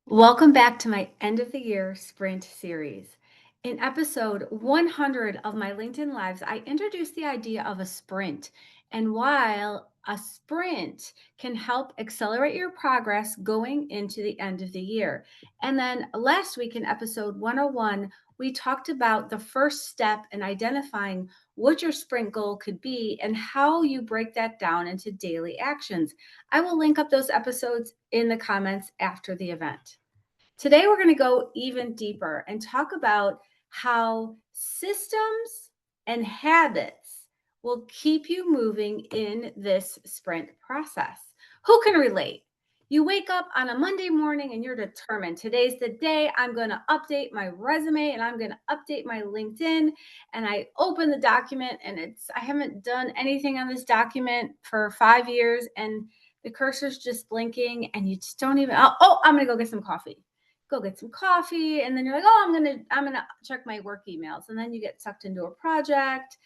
Welcome back to my end of the year sprint series. In episode 100 of my LinkedIn Lives, I introduced the idea of a sprint and while a sprint can help accelerate your progress going into the end of the year. And then last week in episode 101, we talked about the first step in identifying what your sprint goal could be and how you break that down into daily actions. I will link up those episodes in the comments after the event. Today, we're going to go even deeper and talk about how systems and habits will keep you moving in this sprint process. Who can relate? You wake up on a Monday morning and you're determined today's the day I'm going to update my resume and I'm going to update my LinkedIn. And I open the document and I haven't done anything on this document for 5 years and the cursor's just blinking and you just don't even, I'm going to go get some coffee. And then you're like, I'm gonna check my work emails, and then you get sucked into a project,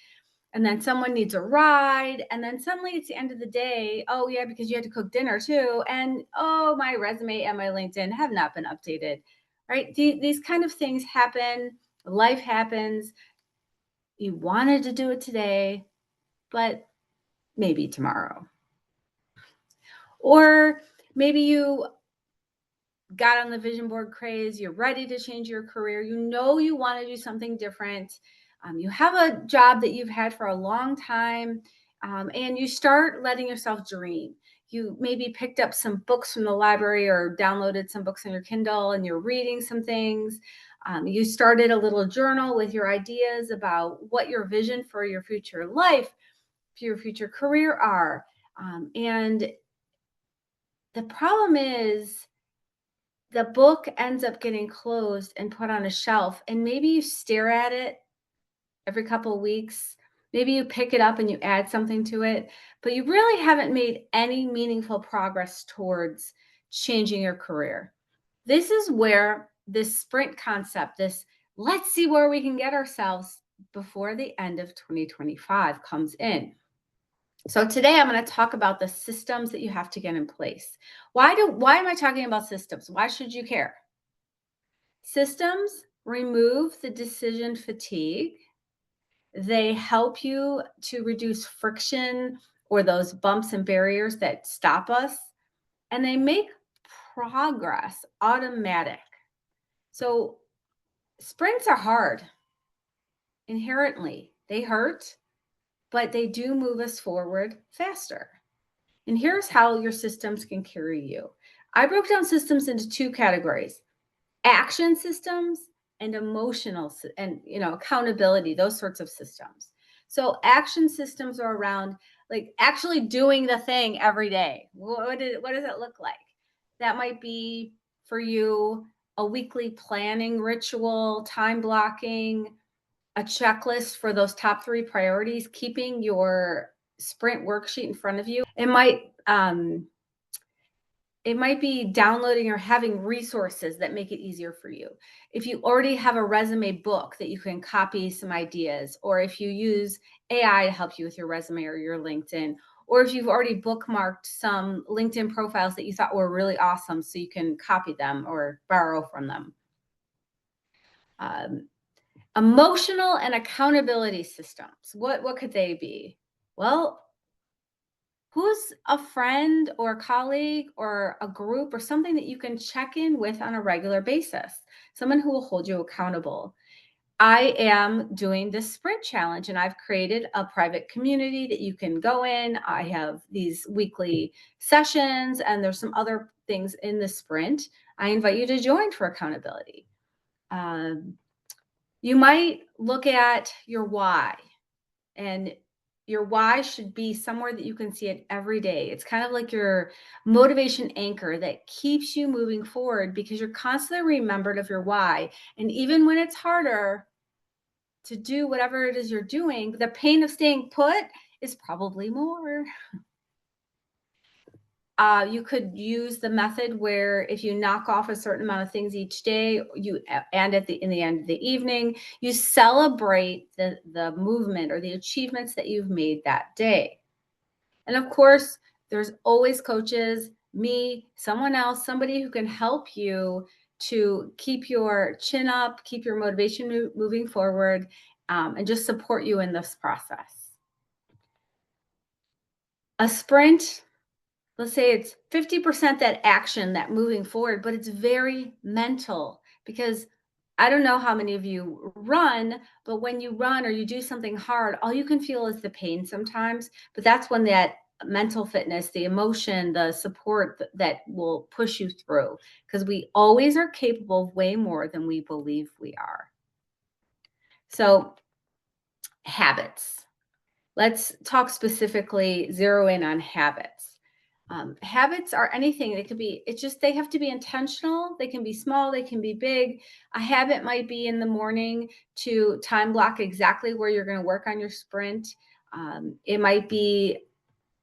and then someone needs a ride, and then suddenly it's the end of the day. Oh yeah, because you had to cook dinner too, and oh, my resume and my LinkedIn have not been updated. Right? These kind of things happen. Life happens. You wanted to do it today, but maybe tomorrow. Or maybe you got on the vision board craze, you're ready to change your career, you know you want to do something different, you have a job that you've had for a long time, and you start letting yourself dream. You maybe picked up some books from the library or downloaded some books on your Kindle and you're reading some things. You started a little journal with your ideas about what your vision for your future life, for your future career are. And the problem is, the book ends up getting closed and put on a shelf, and maybe you stare at it every couple of weeks. Maybe you pick it up and you add something to it, but you really haven't made any meaningful progress towards changing your career. This is where this sprint concept, this let's see where we can get ourselves before the end of 2025 comes in. So today I'm going to talk about the systems that you have to get in place. Why am I talking about systems? Why should you care? Systems remove the decision fatigue. They help you to reduce friction or those bumps and barriers that stop us, and they make progress automatic. So sprints are hard inherently. They hurt, but they do move us forward faster. And here's how your systems can carry you. I broke down systems into two categories: action systems and emotional and accountability, those sorts of systems. So action systems are around like actually doing the thing every day. What does it look like? That might be for you a weekly planning ritual, time blocking, a checklist for those top 3 priorities, keeping your sprint worksheet in front of you. It might be downloading or having resources that make it easier for you. If you already have a resume book that you can copy some ideas, or if you use AI to help you with your resume or your LinkedIn, or if you've already bookmarked some LinkedIn profiles that you thought were really awesome so you can copy them or borrow from them. Emotional and accountability systems. What could they be? Well, who's a friend or a colleague or a group or something that you can check in with on a regular basis? Someone who will hold you accountable. I am doing this sprint challenge and I've created a private community that you can go in. I have these weekly sessions and there's some other things in the sprint. I invite you to join for accountability. You might look at your why, and your why should be somewhere that you can see it every day. It's kind of like your motivation anchor that keeps you moving forward because you're constantly remembered of your why. And even when it's harder to do whatever it is you're doing, the pain of staying put is probably more. You could use the method where if you knock off a certain amount of things each day, in the end of the evening, you celebrate the movement or the achievements that you've made that day. And of course, there's always coaches me, someone else, somebody who can help you to keep your chin up, keep your motivation moving forward, and just support you in this process. A sprint, let's say it's 50% that action, that moving forward, but it's very mental because I don't know how many of you run, but when you run or you do something hard, all you can feel is the pain sometimes. But that's when that mental fitness, the emotion, the support that will push you through because we always are capable of way more than we believe we are. So, habits. Let's talk specifically, zero in on habits. Habits are anything. They could be, it's just, they have to be intentional. They can be small, they can be big. A habit might be in the morning to time block exactly where you're going to work on your sprint. It might be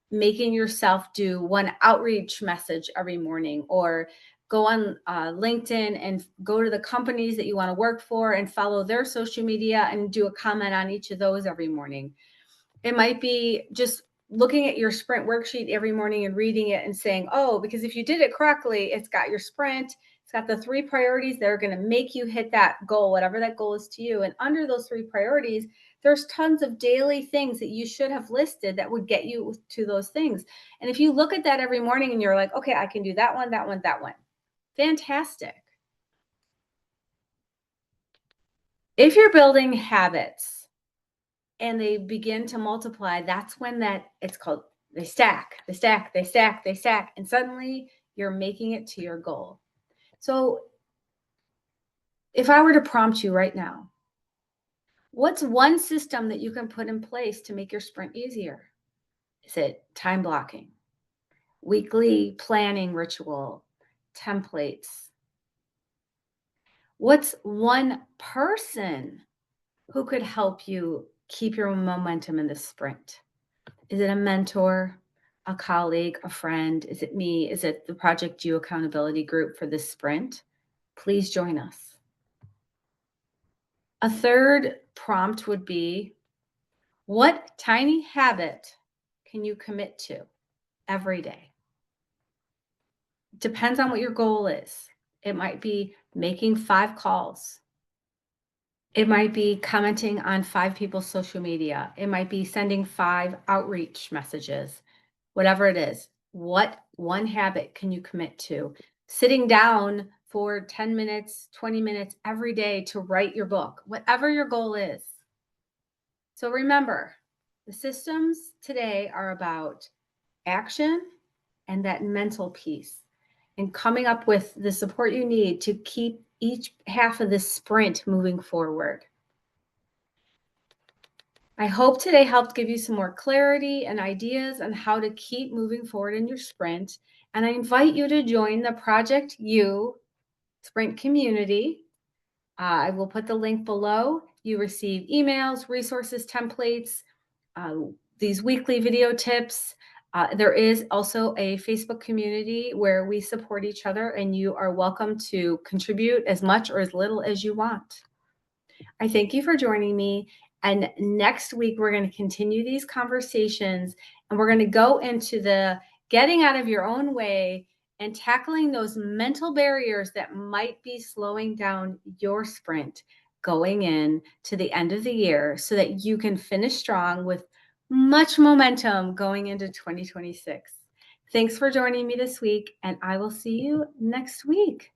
making yourself do one outreach message every morning, or go on LinkedIn and go to the companies that you want to work for and follow their social media and do a comment on each of those every morning. It might be just looking at your sprint worksheet every morning and reading it and saying, oh, because if you did it correctly, it's got your sprint, it's got the 3 priorities that are going to make you hit that goal, whatever that goal is to you. And under those 3 priorities, there's tons of daily things that you should have listed that would get you to those things. And if you look at that every morning and you're like, okay, I can do that one, that one, that one. Fantastic. If you're building habits, and they begin to multiply, that's when that it's called they stack, they stack, they stack, they stack, and suddenly you're making it to your goal. So if I were to prompt you right now, what's one system that you can put in place to make your sprint easier? Is it time blocking, weekly planning ritual, templates? What's one person who could help you keep your momentum in the sprint? Is it a mentor, a colleague, a friend? Is it me? Is it the Project You accountability group for this sprint? Please join us. A third prompt would be, what tiny habit can you commit to every day? Depends on what your goal is. It might be making 5 calls. It might be commenting on 5 people's social media. It might be sending 5 outreach messages. Whatever it is, what one habit can you commit to? Sitting down for 10 minutes, 20 minutes every day to write your book, whatever your goal is. So remember, the systems today are about action and that mental piece and coming up with the support you need to keep each half of this sprint moving forward. I hope today helped give you some more clarity and ideas on how to keep moving forward in your sprint. And I invite you to join the Project You Sprint community. I will put the link below. You receive emails, resources, templates, uh, these weekly video tips. There is also a Facebook community where we support each other, and you are welcome to contribute as much or as little as you want. I thank you for joining me. And next week, we're going to continue these conversations and we're going to go into the getting out of your own way and tackling those mental barriers that might be slowing down your sprint going in to the end of the year so that you can finish strong with much momentum going into 2026. Thanks for joining me this week, and I will see you next week.